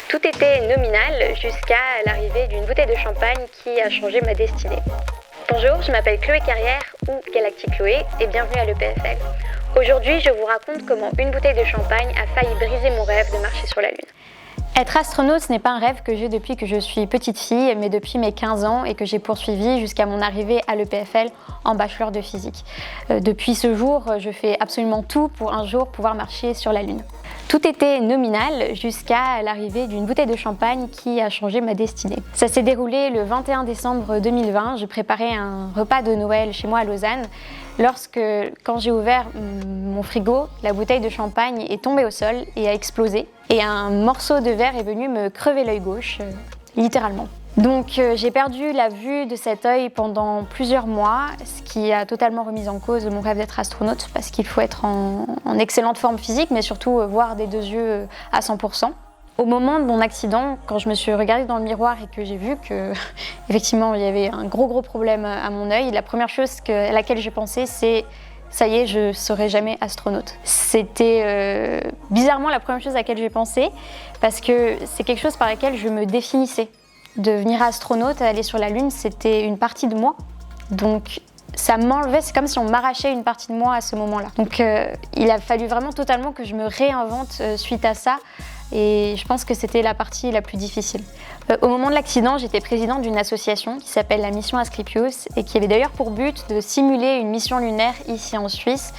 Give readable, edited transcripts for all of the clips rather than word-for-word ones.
Tout était nominal jusqu'à l'arrivée d'une bouteille de champagne qui a changé ma destinée. Bonjour, je m'appelle Chloé Carrière ou Galactique Chloé et bienvenue à l'EPFL. Aujourd'hui, je vous raconte comment une bouteille de champagne a failli briser mon rêve de marcher sur la Lune. Être astronaute, ce n'est pas un rêve que j'ai depuis que je suis petite fille, mais depuis mes 15 ans et que j'ai poursuivi jusqu'à mon arrivée à l'EPFL en bachelor de physique. Depuis ce jour, je fais absolument tout pour un jour pouvoir marcher sur la Lune. Tout était nominal jusqu'à l'arrivée d'une bouteille de champagne qui a changé ma destinée. Ça s'est déroulé le 21 décembre 2020. Je préparais un repas de Noël chez moi à Lausanne. Quand j'ai ouvert mon frigo, la bouteille de champagne est tombée au sol et a explosé. Et un morceau de verre est venu me crever l'œil gauche, littéralement. Donc j'ai perdu la vue de cet œil pendant plusieurs mois, ce qui a totalement remis en cause mon rêve d'être astronaute, parce qu'il faut être en excellente forme physique, mais surtout voir des deux yeux à 100%. Au moment de mon accident, quand je me suis regardée dans le miroir et que j'ai vu que, effectivement, il y avait un gros problème à mon œil, la première chose à laquelle j'ai pensé, c'est ça y est, je ne serai jamais astronaute. C'était bizarrement la première chose à laquelle j'ai pensé, parce que c'est quelque chose par laquelle je me définissais. Devenir astronaute, aller sur la Lune, c'était une partie de moi. Donc ça m'enlevait, c'est comme si on m'arrachait une partie de moi à ce moment-là. Donc il a fallu vraiment totalement que je me réinvente suite à ça. Et je pense que c'était la partie la plus difficile. Au moment de l'accident, j'étais présidente d'une association qui s'appelle la Mission Asclepios et qui avait d'ailleurs pour but de simuler une mission lunaire ici en Suisse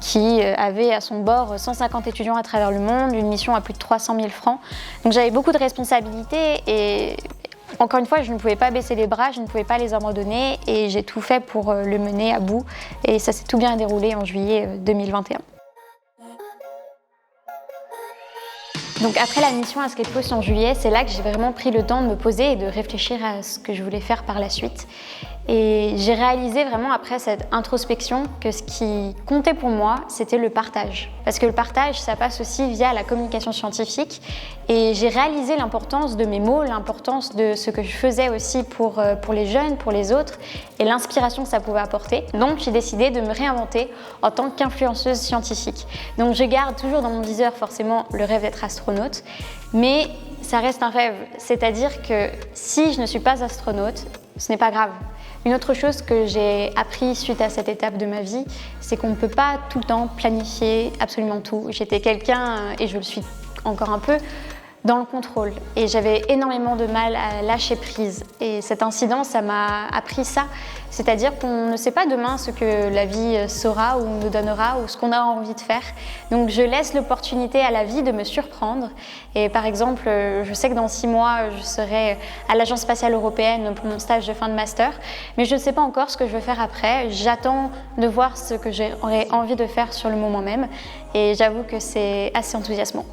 qui avait à son bord 150 étudiants à travers le monde, une mission à plus de 300 000 francs. Donc j'avais beaucoup de responsabilités et encore une fois, je ne pouvais pas baisser les bras, je ne pouvais pas les abandonner et j'ai tout fait pour le mener à bout. Et ça s'est tout bien déroulé en juillet 2021. Donc après la mission Asclepios en juillet, c'est là que j'ai vraiment pris le temps de me poser et de réfléchir à ce que je voulais faire par la suite. Et j'ai réalisé vraiment après cette introspection que ce qui comptait pour moi, c'était le partage. Parce que le partage, ça passe aussi via la communication scientifique. Et j'ai réalisé l'importance de mes mots, l'importance de ce que je faisais aussi pour les jeunes, pour les autres, et l'inspiration que ça pouvait apporter. Donc j'ai décidé de me réinventer en tant qu'influenceuse scientifique. Donc je garde toujours dans mon viseur forcément le rêve d'être astronaute, mais ça reste un rêve. C'est-à-dire que si je ne suis pas astronaute, ce n'est pas grave. Une autre chose que j'ai appris suite à cette étape de ma vie, c'est qu'on ne peut pas tout le temps planifier absolument tout. J'étais quelqu'un, et je le suis encore un peu, dans le contrôle. Et j'avais énormément de mal à lâcher prise. Et cet incident, ça m'a appris ça. C'est-à-dire qu'on ne sait pas demain ce que la vie saura ou nous donnera ou ce qu'on a envie de faire. Donc je laisse l'opportunité à la vie de me surprendre. Et par exemple, je sais que dans 6 mois, je serai à l'Agence spatiale européenne pour mon stage de fin de master. Mais je ne sais pas encore ce que je veux faire après. J'attends de voir ce que j'aurais envie de faire sur le moment même. Et j'avoue que c'est assez enthousiasmant.